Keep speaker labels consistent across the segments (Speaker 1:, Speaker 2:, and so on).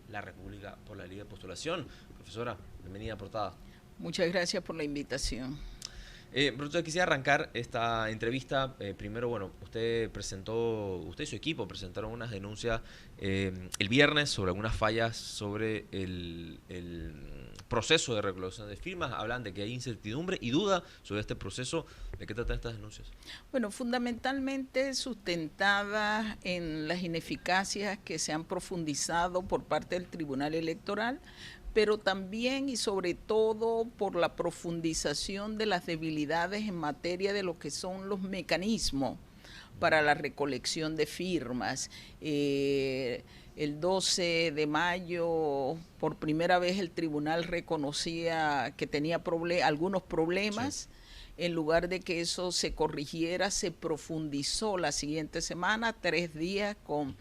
Speaker 1: la República por la libre postulación. Profesora, bienvenida a Portada.
Speaker 2: Muchas gracias por la invitación.
Speaker 1: Profesor, quisiera arrancar esta entrevista. Primero, bueno, usted y su equipo presentaron unas denuncias el viernes sobre algunas fallas sobre el proceso de recolección de firmas. Hablan de que hay incertidumbre y duda sobre este proceso. ¿De qué tratan estas denuncias?
Speaker 2: Bueno, fundamentalmente sustentadas en las ineficacias que se han profundizado por parte del Tribunal Electoral, pero también y sobre todo por la profundización de las debilidades en materia de lo que son los mecanismos para la recolección de firmas. El 12 de mayo, por primera vez, el tribunal reconocía que tenía algunos problemas. Sí. En lugar de que eso se corrigiera, se profundizó la siguiente semana, 3 días con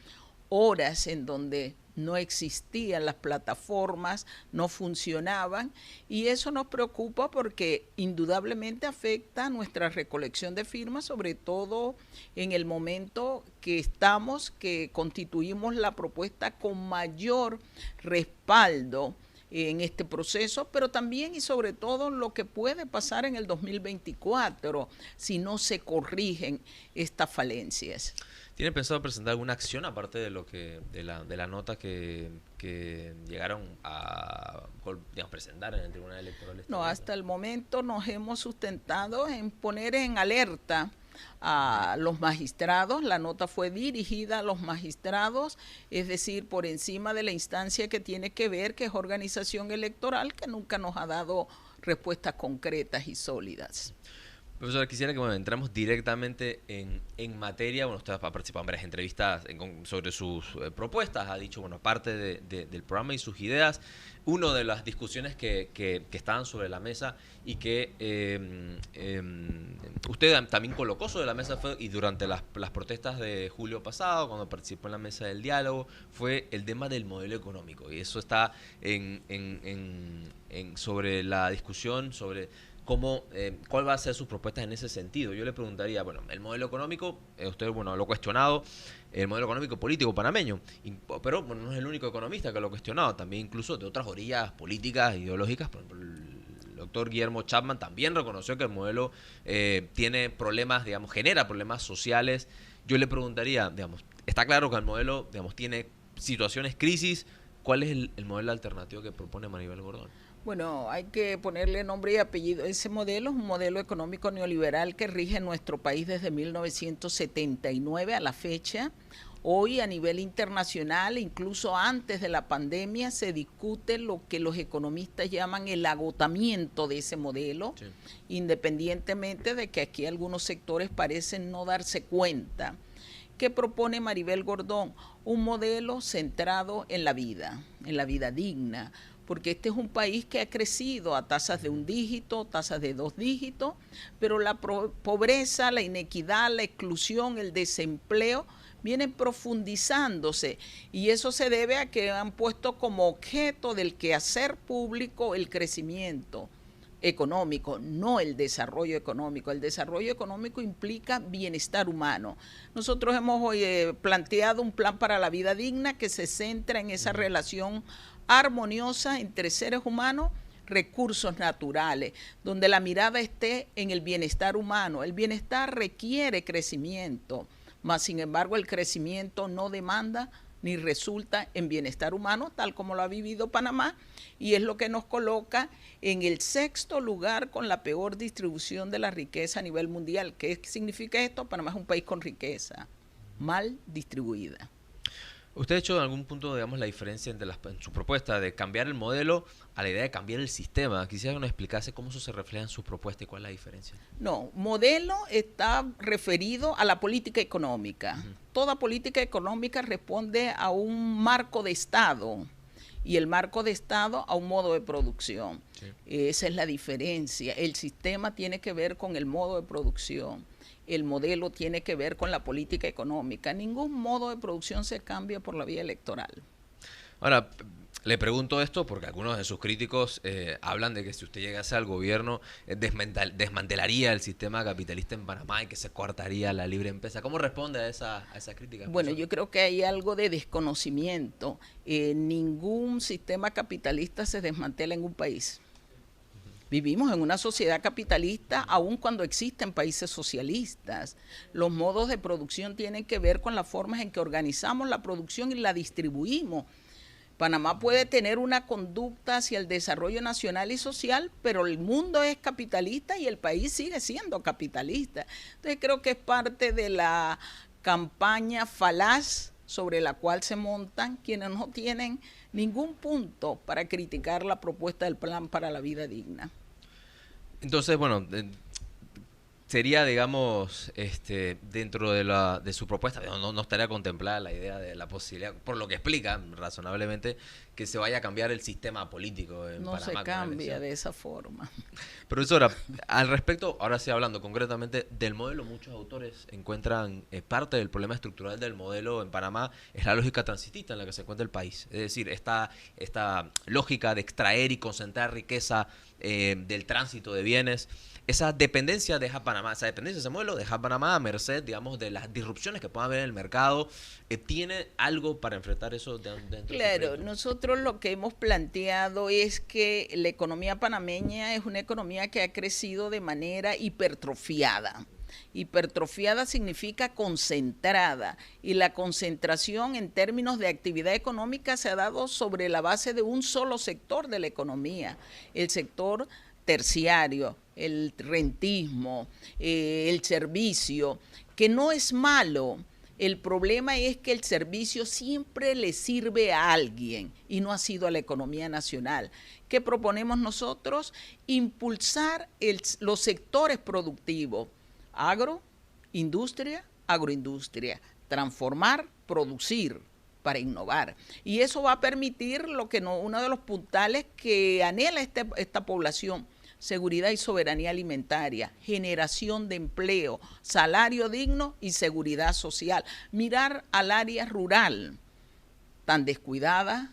Speaker 2: horas en donde no existían las plataformas, no funcionaban, y eso nos preocupa porque indudablemente afecta nuestra recolección de firmas, sobre todo en el momento que estamos, que constituimos la propuesta con mayor respaldo en este proceso, pero también y sobre todo lo que puede pasar en el 2024 si no se corrigen estas falencias.
Speaker 1: ¿Tiene pensado presentar alguna acción aparte de la nota que llegaron a, digamos, presentar en el Tribunal Electoral?
Speaker 2: No, hasta el momento nos hemos sustentado en poner en alerta a los magistrados. La nota fue dirigida a los magistrados, es decir, por encima de la instancia que tiene que ver, que es organización electoral, que nunca nos ha dado respuestas concretas y sólidas.
Speaker 1: Profesor, quisiera que entremos directamente en materia. Bueno, usted ha participado en varias entrevistas sobre sus propuestas, ha dicho, bueno, parte del programa y sus ideas. Una de las discusiones que estaban sobre la mesa y que usted también colocó sobre la mesa y durante las protestas de julio pasado, cuando participó en la mesa del diálogo, fue el tema del modelo económico. Y eso está sobre la discusión sobre cuál va a ser sus propuestas en ese sentido. Yo le preguntaría, bueno, el modelo económico, usted, bueno, lo ha cuestionado, el modelo económico político panameño, pero bueno, no es el único economista que lo ha cuestionado, también incluso de otras orillas políticas, ideológicas. Por ejemplo, el doctor Guillermo Chapman también reconoció que el modelo tiene problemas, digamos, genera problemas sociales. Yo le preguntaría, digamos, está claro que el modelo, digamos, tiene situaciones, crisis. ¿Cuál es el modelo alternativo que propone Maribel Gordón?
Speaker 2: Bueno, hay que ponerle nombre y apellido. Ese modelo es un modelo económico neoliberal que rige nuestro país desde 1979 a la fecha. Hoy a nivel internacional, incluso antes de la pandemia, se discute lo que los economistas llaman el agotamiento de ese modelo, sí, independientemente de que aquí algunos sectores parecen no darse cuenta. ¿Qué propone Maribel Gordón? Un modelo centrado en la vida digna, porque este es un país que ha crecido a tasas de 1 dígito, tasas de 2 dígitos, pero la pobreza, la inequidad, la exclusión, el desempleo vienen profundizándose, y eso se debe a que han puesto como objeto del quehacer público el crecimiento económico, no el desarrollo económico. El desarrollo económico implica bienestar humano. Nosotros hemos planteado un plan para la vida digna que se centra en esa relación armoniosa entre seres humanos, recursos naturales, donde la mirada esté en el bienestar humano. El bienestar requiere crecimiento, mas sin embargo el crecimiento no demanda ni resulta en bienestar humano, tal como lo ha vivido Panamá, y es lo que nos coloca en el 6º lugar con la peor distribución de la riqueza a nivel mundial. ¿Qué significa esto? Panamá es un país con riqueza mal distribuida.
Speaker 1: ¿Usted ha hecho en algún punto, digamos, la diferencia entre en su propuesta de cambiar el modelo a la idea de cambiar el sistema? Quisiera que nos explicase cómo eso se refleja en su propuesta y cuál es la diferencia.
Speaker 2: No, modelo está referido a la política económica. Toda política económica responde a un marco de Estado, y el marco de Estado a un modo de producción. Sí. Esa es la diferencia. El sistema tiene que ver con el modo de producción. El modelo tiene que ver con la política económica. Ningún modo de producción se cambia por la vía electoral.
Speaker 1: Ahora, Le pregunto esto porque algunos de sus críticos hablan de que si usted llegase al gobierno desmantelaría el sistema capitalista en Panamá y que se cortaría la libre empresa. ¿Cómo responde a esa crítica,
Speaker 2: Bueno,
Speaker 1: profesor?
Speaker 2: yo creo que hay algo de desconocimiento. Ningún sistema capitalista se desmantela en un país. Vivimos en una sociedad capitalista aun cuando existen países socialistas. Los modos de producción tienen que ver con las formas en que organizamos la producción y la distribuimos. Panamá puede tener una conducta hacia el desarrollo nacional y social, pero el mundo es capitalista y el país sigue siendo capitalista. Entonces creo que es parte de la campaña falaz sobre la cual se montan quienes no tienen ningún punto para criticar la propuesta del plan para la vida digna.
Speaker 1: Entonces, bueno, sería, digamos, dentro de su propuesta, no estaría contemplada la idea de la posibilidad, por lo que explica razonablemente, que se vaya a cambiar el sistema político en
Speaker 2: No se
Speaker 1: Panamá con la
Speaker 2: cambia
Speaker 1: elección.
Speaker 2: de esa forma.
Speaker 1: Profesora, al respecto, ahora sí hablando concretamente del modelo, muchos autores encuentran parte del problema estructural del modelo en Panamá es la lógica transitista en la que se encuentra el país. Es decir, esta lógica de extraer y concentrar riqueza del tránsito de bienes, esa dependencia deja Panamá, esa dependencia, ese modelo deja Panamá a merced, digamos, de las disrupciones que pueda haber en el mercado. ¿Tiene algo para enfrentar eso dentro de su
Speaker 2: Claro,
Speaker 1: proyecto?
Speaker 2: nosotros lo que hemos planteado es que la economía panameña es una economía que ha crecido de manera hipertrofiada. Hipertrofiada significa concentrada y la concentración en términos de actividad económica se ha dado sobre la base de un solo sector de la economía, el sector terciario, el rentismo, el servicio, que no es malo. El problema es que el servicio siempre le sirve a alguien y no ha sido a la economía nacional. ¿Qué proponemos nosotros? Impulsar los sectores productivos, agro, industria, agroindustria, transformar, producir para innovar. Y eso va a permitir lo que no, uno de los puntales que anhela esta población, seguridad y soberanía alimentaria, generación de empleo, salario digno y seguridad social. Mirar al área rural, tan descuidada,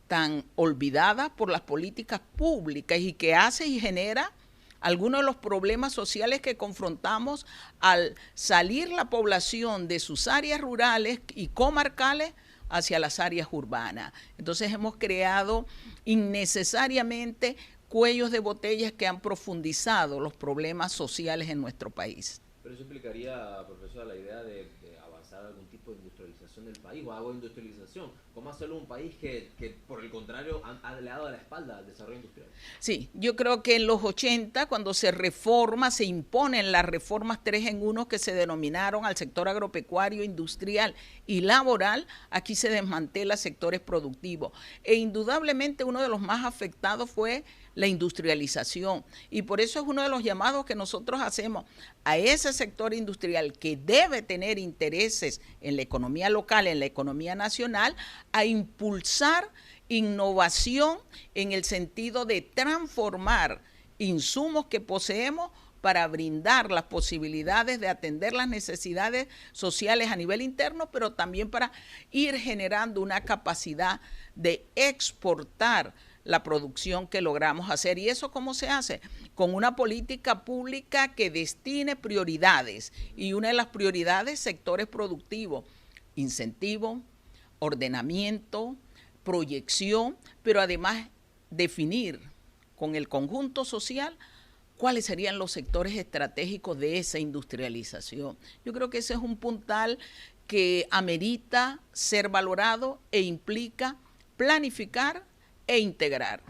Speaker 2: tan olvidada por las políticas públicas y que hace y genera algunos de los problemas sociales que confrontamos al salir la población de sus áreas rurales y comarcales hacia las áreas urbanas. Entonces hemos creado innecesariamente cuellos de botellas que han profundizado los problemas sociales en nuestro país.
Speaker 1: Pero eso implicaría, profesor, la idea de avanzar algún tipo de industrialización del país o agroindustrialización. ¿Cómo hacerlo un país que por el contrario, le ha dado la espalda al desarrollo industrial?
Speaker 2: Sí, yo creo que en los 80, cuando se reforma, se imponen las reformas 3 en 1 que se denominaron al sector agropecuario, industrial y laboral, aquí se desmantela sectores productivos. E indudablemente uno de los más afectados fue la industrialización. Y por eso es uno de los llamados que nosotros hacemos a ese sector industrial que debe tener intereses en la economía local, en la economía nacional, a impulsar innovación en el sentido de transformar insumos que poseemos para brindar las posibilidades de atender las necesidades sociales a nivel interno, pero también para ir generando una capacidad de exportar la producción que logramos hacer. ¿Y eso cómo se hace? Con una política pública que destine prioridades. Y una de las prioridades, sectores productivos, incentivo, ordenamiento, proyección, pero además definir con el conjunto social cuáles serían los sectores estratégicos de esa industrialización. Yo creo que ese es un puntal que amerita ser valorado e implica planificar e integrar.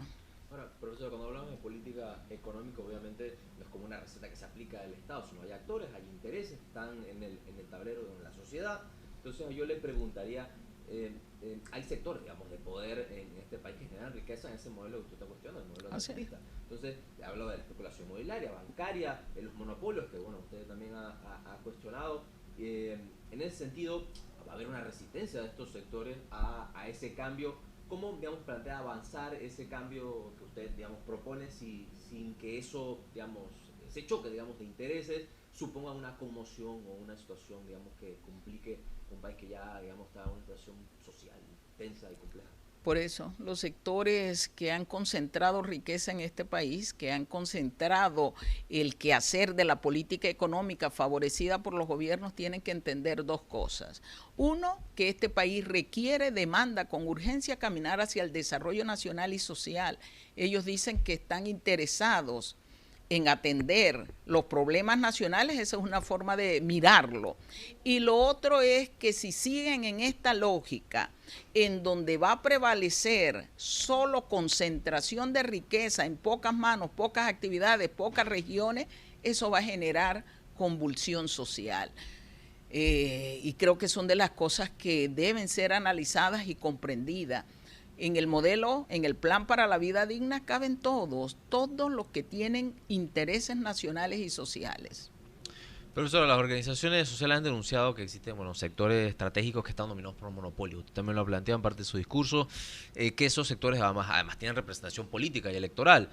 Speaker 1: Ahora, profesor, cuando hablamos de política económica, obviamente no es como una receta que se aplica del Estado, sino hay actores, hay intereses, están en el tablero de la sociedad. Entonces yo le preguntaría, hay sectores, digamos, de poder en este país que generan riqueza en ese modelo que usted está cuestionando, el modelo capitalista. Entonces, hablo de la especulación inmobiliaria, bancaria, los monopolios, que bueno, usted también ha cuestionado. En ese sentido, va a haber una resistencia de estos sectores a ese cambio. ¿Cómo, digamos, plantea avanzar ese cambio que usted, digamos, propone sin que eso, digamos, ese choque, digamos, de intereses suponga una conmoción o una situación, digamos, que complique un país que ya, digamos, está en una situación social tensa y compleja?
Speaker 2: Por eso, los sectores que han concentrado riqueza en este país, que han concentrado el quehacer de la política económica favorecida por los gobiernos, tienen que entender dos cosas. Uno, que este país requiere, demanda con urgencia caminar hacia el desarrollo nacional y social. Ellos dicen que están interesados en atender los problemas nacionales, esa es una forma de mirarlo. Y lo otro es que si siguen en esta lógica, en donde va a prevalecer solo concentración de riqueza en pocas manos, pocas actividades, pocas regiones, eso va a generar convulsión social. Y creo que son de las cosas que deben ser analizadas y comprendidas. En el modelo, en el plan para la vida digna caben todos los que tienen intereses nacionales y sociales.
Speaker 1: Profesora, las organizaciones sociales han denunciado que existen sectores estratégicos que están dominados por monopolios. Usted también lo ha planteado en parte de su discurso, que esos sectores además tienen representación política y electoral.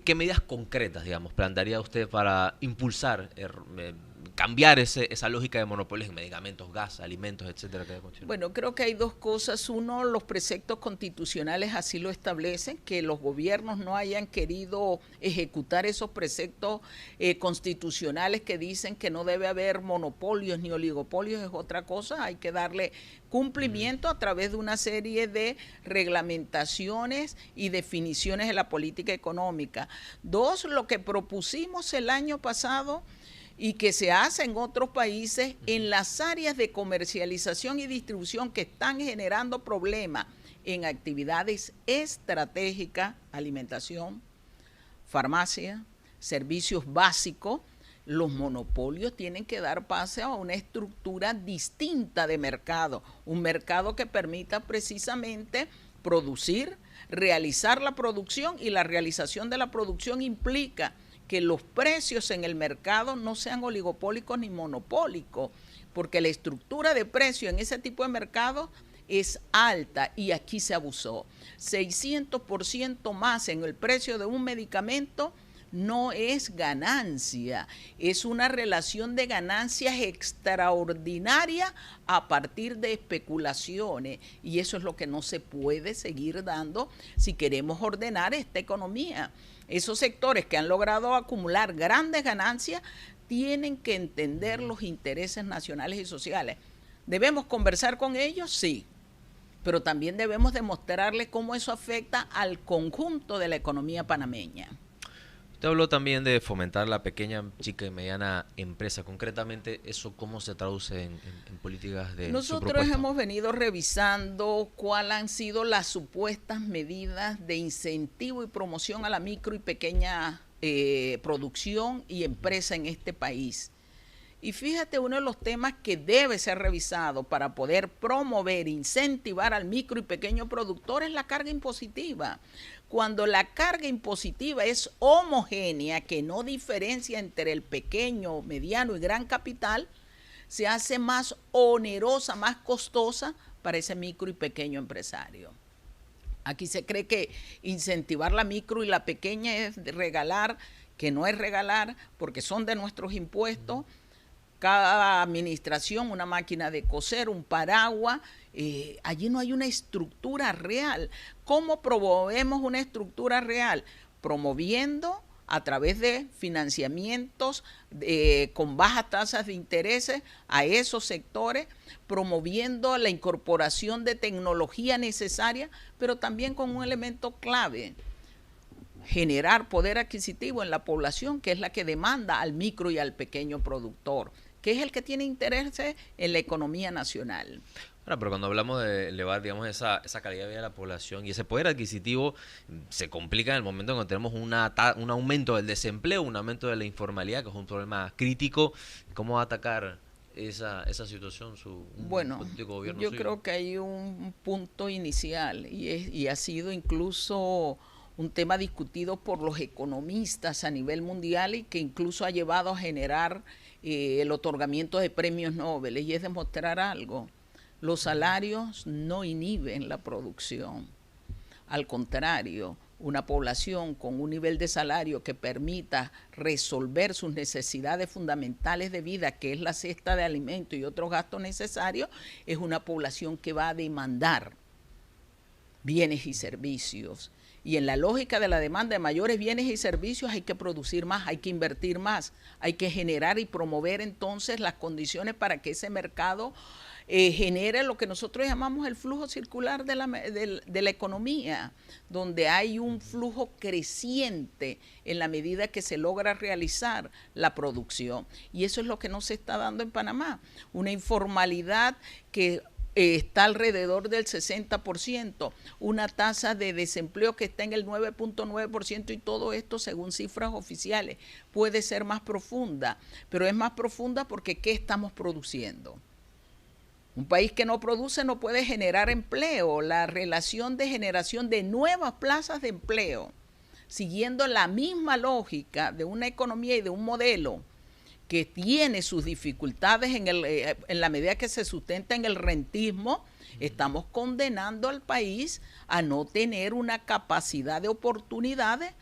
Speaker 1: ¿Qué medidas concretas, digamos, plantearía usted para impulsar, cambiar esa lógica de monopolios en medicamentos, gas, alimentos, etcétera?
Speaker 2: Bueno, creo que hay dos cosas. Uno, los preceptos constitucionales así lo establecen, que los gobiernos no hayan querido ejecutar esos preceptos constitucionales que dicen que no debe haber monopolios ni oligopolios es otra cosa. Hay que darle cumplimiento a través de una serie de reglamentaciones y definiciones de la política económica. Dos, lo que propusimos el año pasado y que se hace en otros países en las áreas de comercialización y distribución que están generando problemas en actividades estratégicas, alimentación, farmacia, servicios básicos. Los monopolios tienen que dar paso a una estructura distinta de mercado, un mercado que permita precisamente producir, realizar la producción, y la realización de la producción implica que los precios en el mercado no sean oligopólicos ni monopólicos, porque la estructura de precio en ese tipo de mercado es alta y aquí se abusó. 600% más en el precio de un medicamento no es ganancia, es una relación de ganancias extraordinaria a partir de especulaciones, y eso es lo que no se puede seguir dando si queremos ordenar esta economía. Esos sectores que han logrado acumular grandes ganancias tienen que entender los intereses nacionales y sociales. ¿Debemos conversar con ellos? Sí, pero también debemos demostrarles cómo eso afecta al conjunto de la economía panameña.
Speaker 1: Usted habló también de fomentar la pequeña, chica y mediana empresa. Concretamente, ¿eso cómo se traduce en políticas de
Speaker 2: Nosotros
Speaker 1: su propuesta?
Speaker 2: hemos venido revisando cuáles han sido las supuestas medidas de incentivo y promoción a la micro y pequeña producción y empresa en este país. Y fíjate, uno de los temas que debe ser revisado para poder promover, incentivar al micro y pequeño productor es la carga impositiva. Cuando la carga impositiva es homogénea, que no diferencia entre el pequeño, mediano y gran capital, se hace más onerosa, más costosa para ese micro y pequeño empresario. Aquí se cree que incentivar la micro y la pequeña es regalar, que no es regalar, porque son de nuestros impuestos. Cada administración, una máquina de coser, un paraguas, allí no hay una estructura real. ¿Cómo promovemos una estructura real? Promoviendo a través de financiamientos con bajas tasas de intereses a esos sectores, promoviendo la incorporación de tecnología necesaria, pero también con un elemento clave: generar poder adquisitivo en la población, que es la que demanda al micro y al pequeño productor, que es el que tiene interés en la economía nacional.
Speaker 1: Ahora, pero cuando hablamos de elevar, digamos, esa calidad de vida de la población y ese poder adquisitivo, se complica en el momento en que tenemos un aumento del desempleo, un aumento de la informalidad, que es un problema crítico. ¿Cómo va a atacar esa situación
Speaker 2: bueno,
Speaker 1: gobierno
Speaker 2: yo
Speaker 1: suyo?
Speaker 2: creo que hay un punto inicial y ha sido incluso un tema discutido por los economistas a nivel mundial y que incluso ha llevado a generar el otorgamiento de premios Nobel, y es demostrar algo: los salarios no inhiben la producción. Al contrario, una población con un nivel de salario que permita resolver sus necesidades fundamentales de vida, que es la cesta de alimentos y otros gastos necesarios, es una población que va a demandar bienes y servicios. Y en la lógica de la demanda de mayores bienes y servicios hay que producir más, hay que invertir más, hay que generar y promover entonces las condiciones para que ese mercado genere lo que nosotros llamamos el flujo circular de la economía, donde hay un flujo creciente en la medida que se logra realizar la producción. Y eso es lo que no se está dando en Panamá, una informalidad que está alrededor del 60%, una tasa de desempleo que está en el 9.9% y todo esto según cifras oficiales. Puede ser más profunda, pero es más profunda porque ¿qué estamos produciendo? Un país que no produce no puede generar empleo. La relación de generación de nuevas plazas de empleo, siguiendo la misma lógica de una economía y de un modelo que tiene sus dificultades en la medida que se sustenta en el rentismo, estamos condenando al país a no tener una capacidad de oportunidades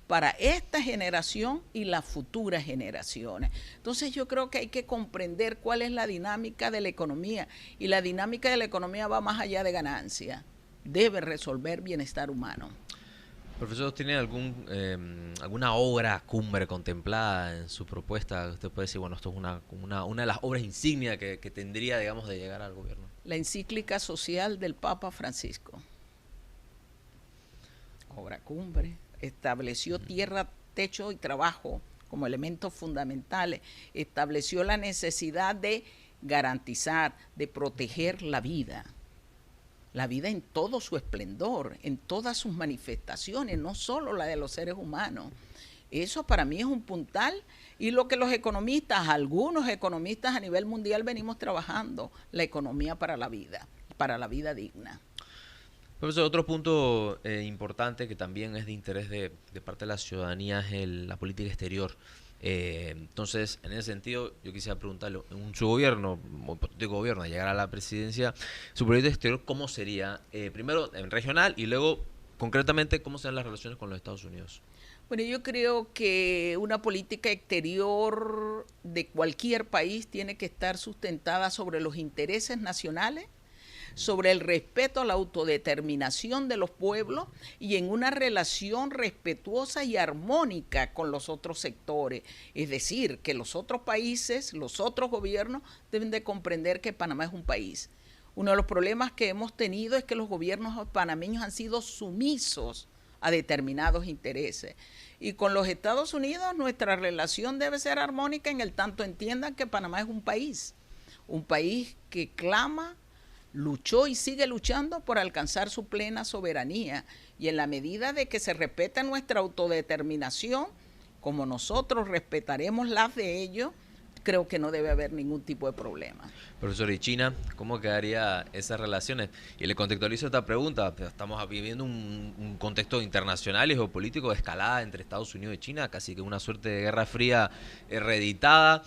Speaker 2: para esta generación y las futuras generaciones. Entonces yo creo que hay que comprender cuál es la dinámica de la economía, y la dinámica de la economía va más allá de ganancia, debe resolver bienestar humano.
Speaker 1: Profesor, ¿tiene alguna obra cumbre contemplada en su propuesta? Usted puede decir, bueno, esto es una de las obras insignia que tendría, digamos, de llegar al gobierno.
Speaker 2: La encíclica social del Papa Francisco. Obra cumbre. Estableció tierra, techo y trabajo como elementos fundamentales. Estableció la necesidad de garantizar, de proteger la vida en todo su esplendor, en todas sus manifestaciones, no solo la de los seres humanos. Eso para mí es un puntal, y lo que los economistas, algunos economistas a nivel mundial venimos trabajando, la economía para la vida digna.
Speaker 1: Profesor, otro punto importante que también es de interés de parte de la ciudadanía es la política exterior. Entonces, en ese sentido, yo quisiera preguntarle, en su gobierno, de gobierno, de llegar a la presidencia, su política exterior, ¿cómo sería? Primero, en regional, y luego, concretamente, ¿cómo serán las relaciones con los Estados Unidos?
Speaker 2: Bueno, yo creo que una política exterior de cualquier país tiene que estar sustentada sobre los intereses nacionales, sobre el respeto a la autodeterminación de los pueblos y en una relación respetuosa y armónica con los otros sectores. Es decir, que los otros países, los otros gobiernos deben de comprender que Panamá es un país. Uno de los problemas que hemos tenido es que los gobiernos panameños han sido sumisos a determinados intereses. Y con los Estados Unidos nuestra relación debe ser armónica en el tanto entiendan que Panamá es un país que clama, luchó y sigue luchando por alcanzar su plena soberanía, y en la medida de que se respeta nuestra autodeterminación, como nosotros respetaremos las de ellos, creo que no debe haber ningún tipo de problema.
Speaker 1: Profesor, ¿y China? ¿Cómo quedaría esas relaciones? Y le contextualizo esta pregunta. Estamos viviendo un contexto internacional y geopolítico de escalada entre Estados Unidos y China, casi que una suerte de guerra fría reeditada.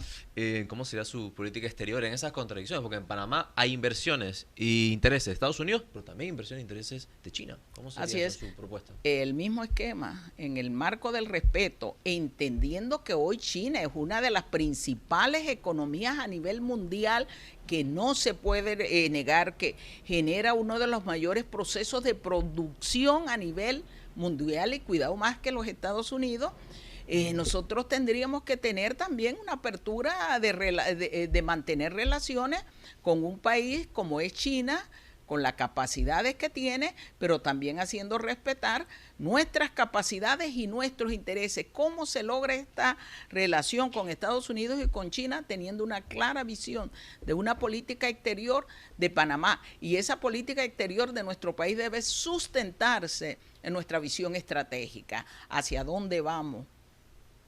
Speaker 1: ¿Cómo sería su política exterior en esas contradicciones? Porque en Panamá hay inversiones e intereses de Estados Unidos, pero también inversiones e intereses de China. ¿Cómo sería su propuesta?
Speaker 2: El mismo esquema, en el marco del respeto, entendiendo que hoy China es una de las principales economías a nivel mundial, que no se puede negar que genera uno de los mayores procesos de producción a nivel mundial, y cuidado más que los Estados Unidos. Nosotros tendríamos que tener también una apertura de mantener relaciones con un país como es China, con las capacidades que tiene, pero también haciendo respetar nuestras capacidades y nuestros intereses. ¿Cómo se logra esta relación con Estados Unidos y con China? Teniendo una clara visión de una política exterior de Panamá, y esa política exterior de nuestro país debe sustentarse en nuestra visión estratégica. ¿Hacia dónde vamos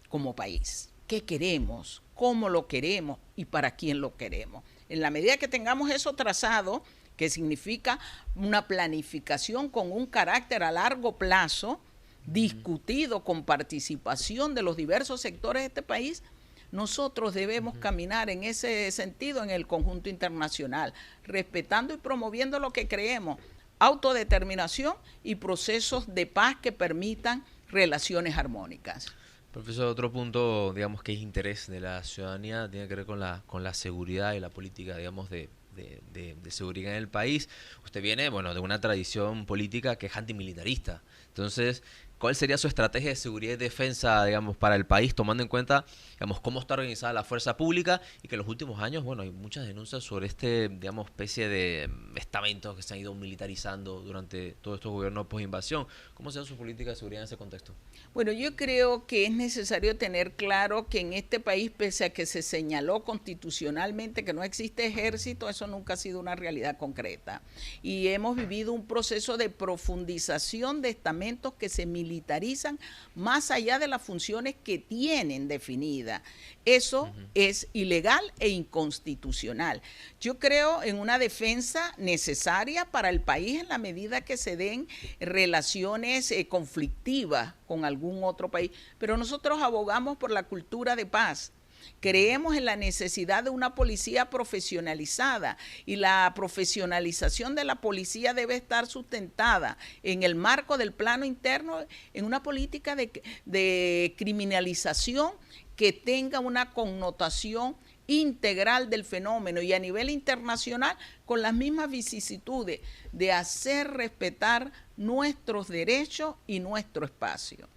Speaker 2: como país? ¿Qué queremos? ¿Cómo lo queremos? ¿Y para quién lo queremos? En la medida que tengamos eso trazado, que significa una planificación con un carácter a largo plazo, discutido con participación de los diversos sectores de este país, nosotros debemos caminar en ese sentido en el conjunto internacional, respetando y promoviendo lo que creemos, autodeterminación y procesos de paz que permitan relaciones armónicas.
Speaker 1: Profesor, otro punto, digamos, que es interés de la ciudadanía, tiene que ver con la seguridad y la política, digamos, de de seguridad en el país. Usted viene, bueno, de una tradición política que es antimilitarista. Entonces, ¿cuál sería su estrategia de seguridad y defensa, digamos, para el país, tomando en cuenta, digamos, cómo está organizada la fuerza pública y que en los últimos años, bueno, hay muchas denuncias sobre digamos, especie de estamentos que se han ido militarizando durante todos estos gobiernos post-invasión? ¿Cómo será su política de seguridad en ese contexto?
Speaker 2: Bueno, yo creo que es necesario tener claro que en este país, pese a que se señaló constitucionalmente que no existe ejército, eso nunca ha sido una realidad concreta. Y hemos vivido un proceso de profundización de estamentos que se militarizan más allá de las funciones que tienen definidas. Eso es ilegal e inconstitucional. Yo creo en una defensa necesaria para el país en la medida que se den relaciones conflictivas con algún otro país, pero nosotros abogamos por la cultura de paz. Creemos en la necesidad de una policía profesionalizada y la profesionalización de la policía debe estar sustentada en el marco del plano interno, en una política de criminalización que tenga una connotación integral del fenómeno y a nivel internacional con las mismas vicisitudes de hacer respetar nuestros derechos y nuestro espacio.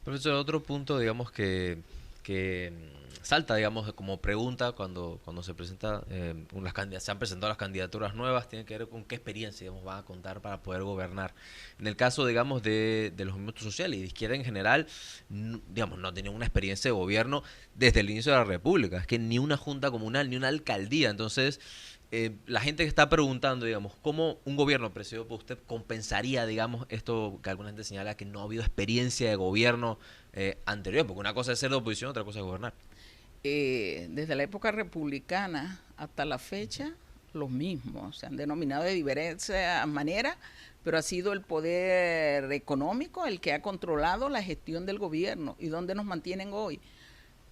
Speaker 1: Profesor, otro punto, digamos, que salta, digamos, como pregunta cuando se presenta, se han presentado las candidaturas nuevas, tiene que ver con qué experiencia, digamos, van a contar para poder gobernar. En el caso, digamos, de los movimientos sociales y de izquierda en general, digamos, no tienen una experiencia de gobierno desde el inicio de la República, es que ni una junta comunal, ni una alcaldía. Entonces, la gente que está preguntando, digamos, cómo un gobierno presidido por usted compensaría, digamos, esto que alguna gente señala que no ha habido experiencia de gobierno anterior, porque una cosa es ser de oposición, otra cosa es gobernar.
Speaker 2: Desde la época republicana hasta la fecha, los mismos, se han denominado de diversas maneras, pero ha sido el poder económico el que ha controlado la gestión del gobierno. ¿Y dónde nos mantienen hoy?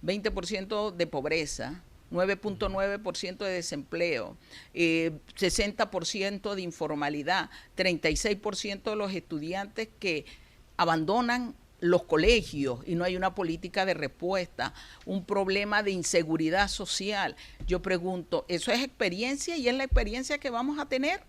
Speaker 2: 20% de pobreza, 9.9% de desempleo, 60% de informalidad, 36% de los estudiantes que abandonan los colegios y no hay una política de respuesta, un problema de inseguridad social. Yo pregunto, ¿eso es experiencia y es la experiencia que vamos a tener?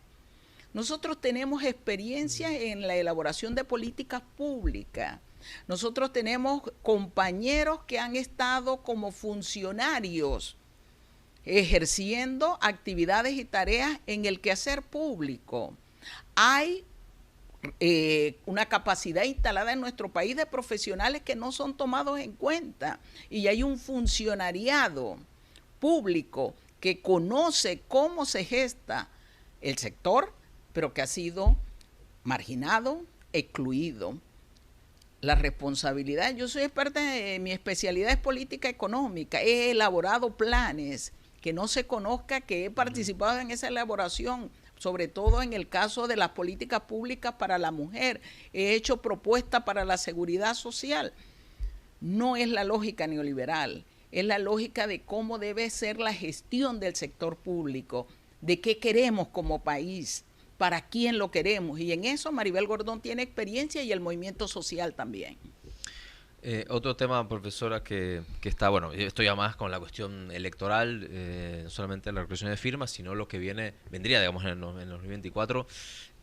Speaker 2: Nosotros tenemos experiencia en la elaboración de políticas públicas. Nosotros tenemos compañeros que han estado como funcionarios ejerciendo actividades y tareas en el quehacer público. Hay una capacidad instalada en nuestro país de profesionales que no son tomados en cuenta y hay un funcionariado público que conoce cómo se gesta el sector, pero que ha sido marginado, excluido. La responsabilidad, yo soy experta, mi especialidad es política económica, he elaborado planes, que no se conozca que he participado en esa elaboración, sobre todo en el caso de las políticas públicas para la mujer. He hecho propuestas para la seguridad social. No es la lógica neoliberal, es la lógica de cómo debe ser la gestión del sector público, de qué queremos como país, para quién lo queremos. Y en eso Maribel Gordón tiene experiencia y el movimiento social también.
Speaker 1: Otro tema, profesora, que está, bueno, esto ya más con la cuestión electoral, no solamente la recolección de firmas, sino lo que vendría, digamos, en el 2024.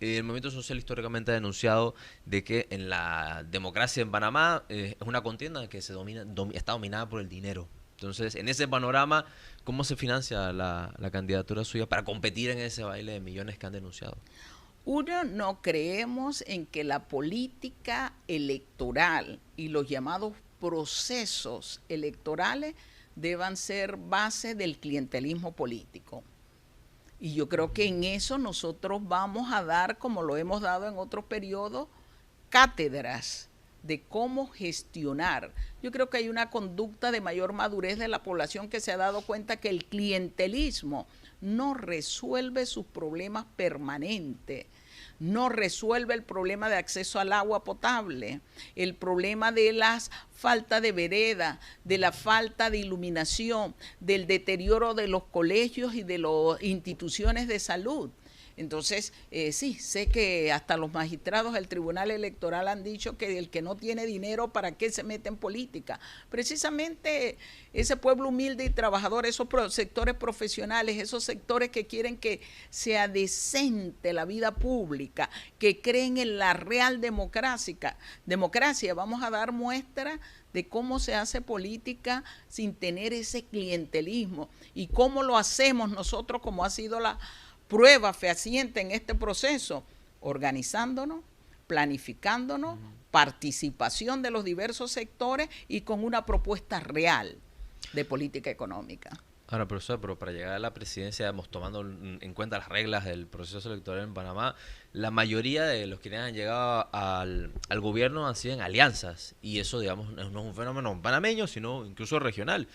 Speaker 1: El movimiento social históricamente ha denunciado de que en la democracia en Panamá es una contienda que está dominada por el dinero. Entonces, en ese panorama, ¿cómo se financia la candidatura suya para competir en ese baile de millones que han denunciado?
Speaker 2: Uno, no creemos en que la política electoral y los llamados procesos electorales deban ser base del clientelismo político. Y yo creo que en eso nosotros vamos a dar, como lo hemos dado en otros periodos, cátedras de cómo gestionar. Yo creo que hay una conducta de mayor madurez de la población que se ha dado cuenta que el clientelismo no resuelve sus problemas permanentes, no resuelve el problema de acceso al agua potable, el problema de las falta de vereda, de la falta de iluminación, del deterioro de los colegios y de las instituciones de salud. Entonces, sí, sé que hasta los magistrados del Tribunal Electoral han dicho que el que no tiene dinero, ¿para qué se mete en política? Precisamente ese pueblo humilde y trabajador, esos sectores profesionales, esos sectores que quieren que sea decente la vida pública, que creen en la real democracia, vamos a dar muestra de cómo se hace política sin tener ese clientelismo y cómo lo hacemos nosotros, como ha sido la prueba fehaciente en este proceso, organizándonos, planificándonos, participación de los diversos sectores y con una propuesta real de política económica.
Speaker 1: Ahora, profesor, pero para llegar a la presidencia, digamos, tomando en cuenta las reglas del proceso electoral en Panamá, la mayoría de los que han llegado al gobierno han sido en alianzas, y eso, digamos, no es un fenómeno panameño, sino incluso regional.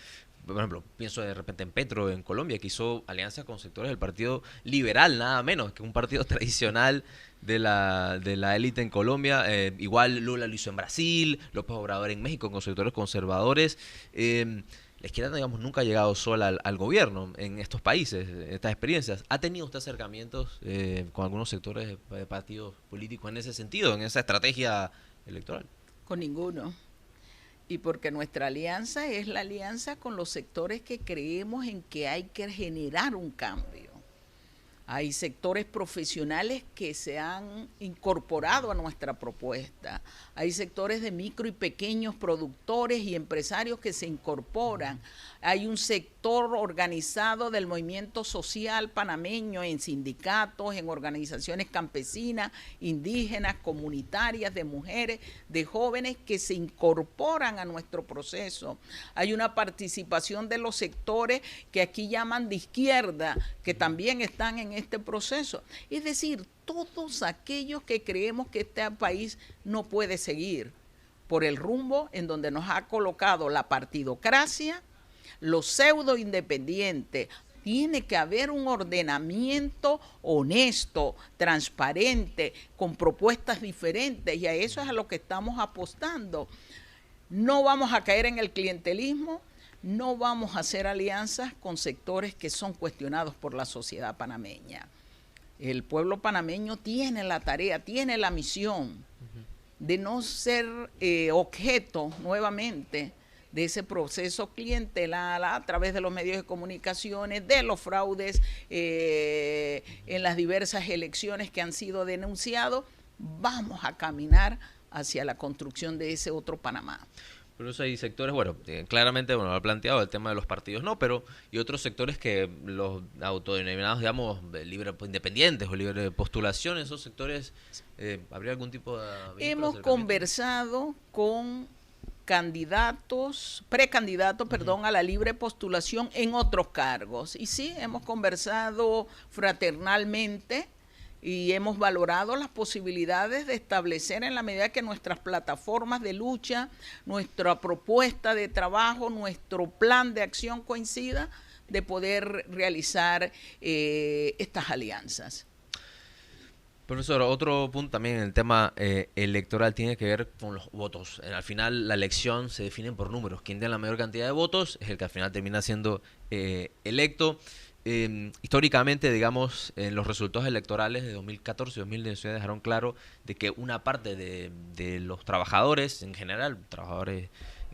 Speaker 1: Por ejemplo, pienso de repente en Petro, en Colombia, que hizo alianzas con sectores del Partido Liberal, nada menos, que un partido tradicional de la élite en Colombia. Igual Lula lo hizo en Brasil, López Obrador en México, con sectores conservadores. La izquierda, digamos, nunca ha llegado sola al gobierno en estos países, estas experiencias. ¿Ha tenido usted acercamientos con algunos sectores de partidos políticos en ese sentido, en esa estrategia electoral?
Speaker 2: Con ninguno. Y porque nuestra alianza es la alianza con los sectores que creemos en que hay que generar un cambio. Hay sectores profesionales que se han incorporado a nuestra propuesta. Hay sectores de micro y pequeños productores y empresarios que se incorporan. Hay un sector organizado del movimiento social panameño en sindicatos, en organizaciones campesinas, indígenas, comunitarias, de mujeres, de jóvenes que se incorporan a nuestro proceso. Hay una participación de los sectores que aquí llaman de izquierda, que también están en este proceso. Es decir, todos aquellos que creemos que este país no puede seguir por el rumbo en donde nos ha colocado la partidocracia, los pseudo independientes. Tiene que haber un ordenamiento honesto, transparente, con propuestas diferentes, y a eso es a lo que estamos apostando. No vamos a caer en el clientelismo, no vamos a hacer alianzas con sectores que son cuestionados por la sociedad panameña. El pueblo panameño tiene la tarea, tiene la misión de no ser objeto nuevamente de ese proceso clientelar a través de los medios de comunicaciones, de los fraudes en las diversas elecciones que han sido denunciados. Vamos a caminar hacia la construcción de ese otro Panamá.
Speaker 1: Pero eso hay sectores, bueno, claramente, bueno, lo ha planteado el tema de los partidos, no, pero y otros sectores que los autodenominados, digamos, libre independientes o libre postulación, esos sectores, ¿habría algún tipo de
Speaker 2: Hemos conversado con precandidatos, a la libre postulación en otros cargos. Y sí, hemos conversado fraternalmente y hemos valorado las posibilidades de establecer, en la medida que nuestras plataformas de lucha, nuestra propuesta de trabajo, nuestro plan de acción coincida, de poder realizar estas alianzas.
Speaker 1: Profesor, otro punto también en el tema electoral tiene que ver con los votos. Al final la elección se define por números. Quien tiene la mayor cantidad de votos es el que al final termina siendo electo. Históricamente, digamos, en los resultados electorales de 2014 y 2019 dejaron claro de que una parte de los trabajadores, en general, trabajadores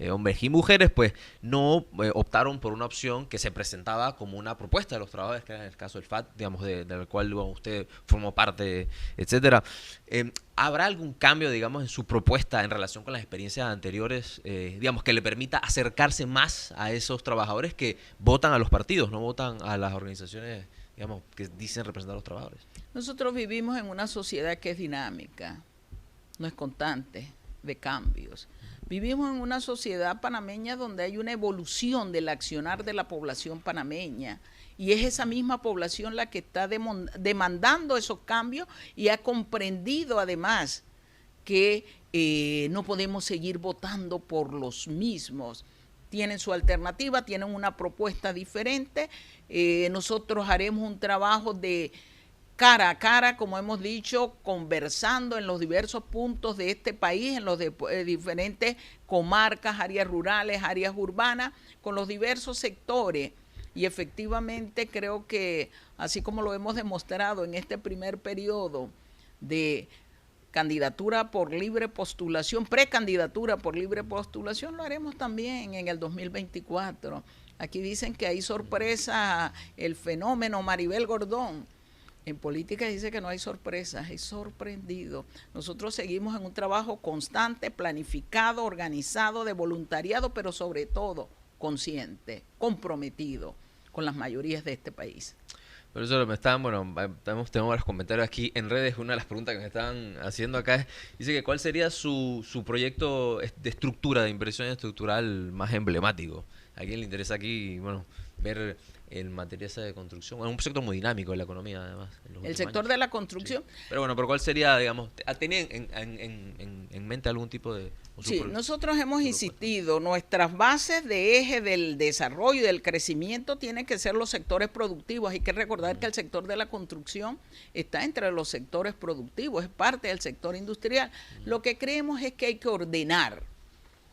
Speaker 1: hombres y mujeres, pues no optaron por una opción que se presentaba como una propuesta de los trabajadores, que era en el caso del FAT, digamos, del cual usted formó parte, etcétera. ¿Habrá algún cambio, digamos, en su propuesta en relación con las experiencias anteriores, digamos, que le permita acercarse más a esos trabajadores que votan a los partidos, no votan a las organizaciones, digamos, que dicen representar a los trabajadores?
Speaker 2: Nosotros vivimos en una sociedad que es dinámica, no es constante, de cambios. Vivimos en una sociedad panameña donde hay una evolución del accionar de la población panameña, y es esa misma población la que está demandando esos cambios y ha comprendido además que no podemos seguir votando por los mismos. Tienen su alternativa, tienen una propuesta diferente. Nosotros haremos un trabajo de cara a cara, como hemos dicho, conversando en los diversos puntos de este país, en los diferentes comarcas, áreas rurales, áreas urbanas, con los diversos sectores, Y efectivamente creo que, así como lo hemos demostrado en este primer periodo de candidatura por libre postulación, precandidatura por libre postulación, lo haremos también en el 2024. Aquí dicen que hay sorpresa, el fenómeno Maribel Gordón. En política dice que no hay sorpresas, es sorprendido. Nosotros seguimos en un trabajo constante, planificado, organizado, de voluntariado, pero sobre todo consciente, comprometido con las mayorías de este país.
Speaker 1: Por eso me estaban, bueno, tenemos varios comentarios aquí en redes. Una de las preguntas que me estaban haciendo acá es, dice que cuál sería su proyecto de estructura, de inversión estructural más emblemático. ¿A quién le interesa aquí, bueno, ver el material esa de construcción? Bueno, un sector muy dinámico de la economía, además.
Speaker 2: El sector de la construcción.
Speaker 1: Sí. Pero bueno, ¿por cuál sería, digamos, tenía en mente algún tipo de...
Speaker 2: Sí, nosotros hemos insistido, nuestras bases de eje del desarrollo y del crecimiento tienen que ser los sectores productivos. Hay que recordar que el sector de la construcción está entre los sectores productivos, es parte del sector industrial. Lo que creemos es que hay que ordenar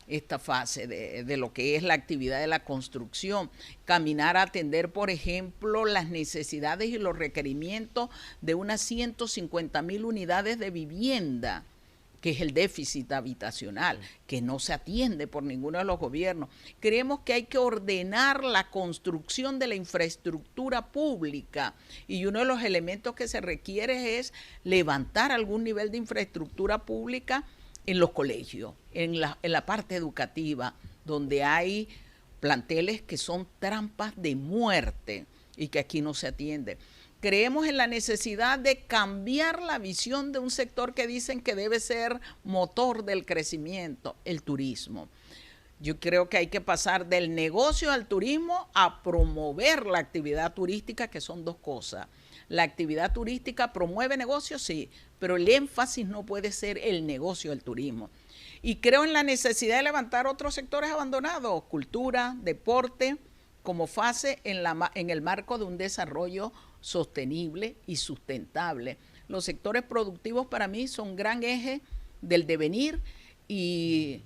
Speaker 2: esta fase de lo que es la actividad de la construcción, caminar a atender, por ejemplo, las necesidades y los requerimientos de unas 150,000 unidades de vivienda, que es el déficit habitacional, que no se atiende por ninguno de los gobiernos. Creemos que hay que ordenar la construcción de la infraestructura pública y uno de los elementos que se requiere es levantar algún nivel de infraestructura pública en los colegios, en la parte educativa, donde hay planteles que son trampas de muerte y que aquí no se atiende. Creemos en la necesidad de cambiar la visión de un sector que dicen que debe ser motor del crecimiento, el turismo. Yo creo que hay que pasar del negocio al turismo a promover la actividad turística, que son dos cosas. La actividad turística promueve negocios, sí, pero el énfasis no puede ser el negocio del turismo. Y creo en la necesidad de levantar otros sectores abandonados, cultura, deporte, como fase en el marco de un desarrollo sostenible y sustentable. Los sectores productivos para mí son un gran eje del devenir y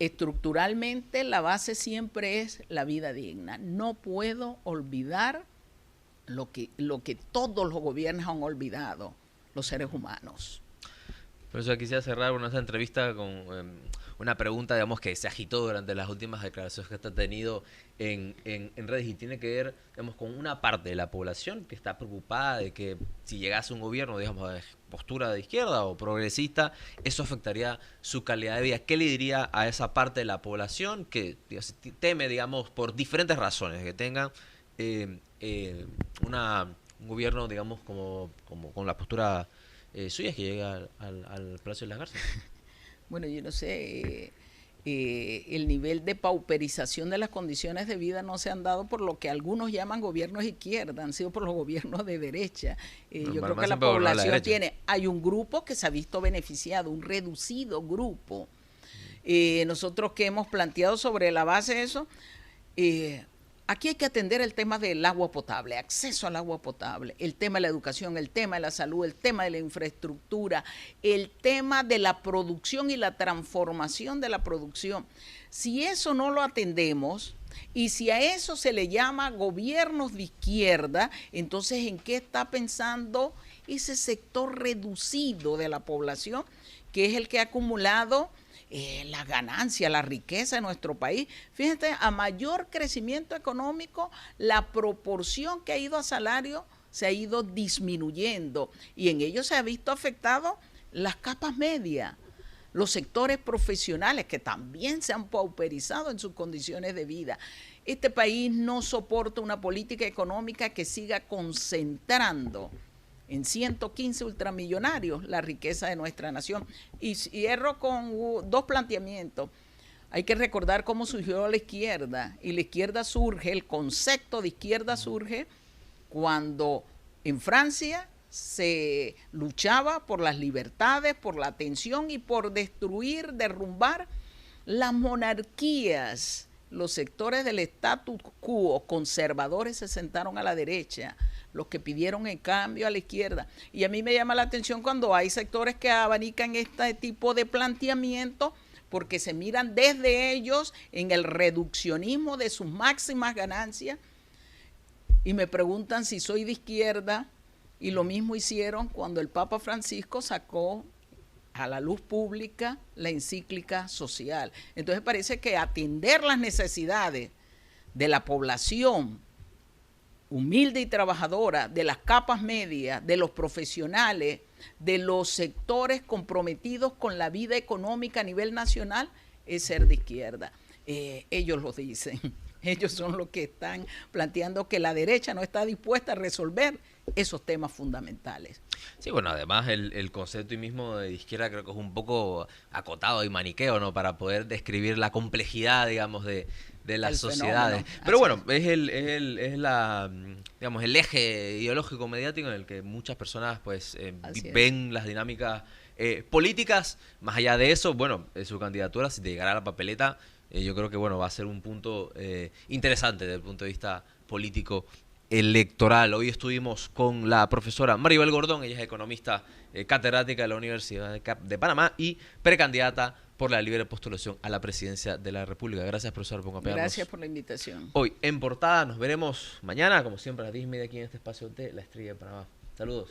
Speaker 2: estructuralmente la base siempre es la vida digna. No puedo olvidar lo que todos los gobiernos han olvidado, los seres humanos.
Speaker 1: Por eso quisiera cerrar esta entrevista con una pregunta, digamos, que se agitó durante las últimas declaraciones que está tenido en redes y tiene que ver, digamos, con una parte de la población que está preocupada de que si llegase un gobierno, digamos, de postura de izquierda o progresista, eso afectaría su calidad de vida. ¿Qué le diría a esa parte de la población que teme, digamos, por diferentes razones, que tengan un gobierno, digamos, como con la postura suya, que llega al Palacio de las Garzas?
Speaker 2: Bueno, yo no sé, el nivel de pauperización de las condiciones de vida no se han dado por lo que algunos llaman gobiernos de izquierda, han sido por los gobiernos de derecha. Yo creo que la población hay un grupo que se ha visto beneficiado, un reducido grupo. Nosotros que hemos planteado sobre la base de eso, aquí hay que atender el tema del agua potable, acceso al agua potable, el tema de la educación, el tema de la salud, el tema de la infraestructura, el tema de la producción y la transformación de la producción. Si eso no lo atendemos y si a eso se le llama gobiernos de izquierda, entonces ¿en qué está pensando ese sector reducido de la población que es el que ha acumulado la ganancia, la riqueza de nuestro país? Fíjense, a mayor crecimiento económico, la proporción que ha ido a salario se ha ido disminuyendo y en ello se ha visto afectado las capas medias, los sectores profesionales que también se han pauperizado en sus condiciones de vida. Este país no soporta una política económica que siga concentrando en 115 ultramillonarios la riqueza de nuestra nación. Y cierro con dos planteamientos. Hay que recordar cómo surgió la izquierda, y la izquierda surge, el concepto de izquierda surge cuando en Francia se luchaba por las libertades, por la atención y por destruir, derrumbar las monarquías. Los sectores del status quo conservadores se sentaron a la derecha, los que pidieron el cambio a la izquierda. Y a mí me llama la atención cuando hay sectores que abanican este tipo de planteamiento porque se miran desde ellos en el reduccionismo de sus máximas ganancias y me preguntan si soy de izquierda, y lo mismo hicieron cuando el Papa Francisco sacó a la luz pública la encíclica social. Entonces parece que atender las necesidades de la población humilde y trabajadora, de las capas medias, de los profesionales, de los sectores comprometidos con la vida económica a nivel nacional, es ser de izquierda. Ellos lo dicen, ellos son los que están planteando que la derecha no está dispuesta a resolver esos temas fundamentales.
Speaker 1: Sí, bueno, además el concepto mismo de izquierda creo que es un poco acotado y maniqueo, ¿no? Para poder describir la complejidad, digamos, de las sociedades. Pero bueno, es la, digamos, el eje ideológico mediático en el que muchas personas pues ven las dinámicas políticas. Más allá de eso, bueno, su candidatura, si te llegará a la papeleta, yo creo que bueno, va a ser un punto interesante desde el punto de vista político electoral. Hoy estuvimos con la profesora Maribel Gordón, ella es economista catedrática de la Universidad de Panamá y precandidata por la libre postulación a la presidencia de la República. Gracias, profesor, por acompañarnos.
Speaker 2: Gracias por la invitación.
Speaker 1: Hoy en Portada, nos veremos mañana, como siempre, a las 10:30 aquí en este espacio de La Estrella de Panamá. Saludos.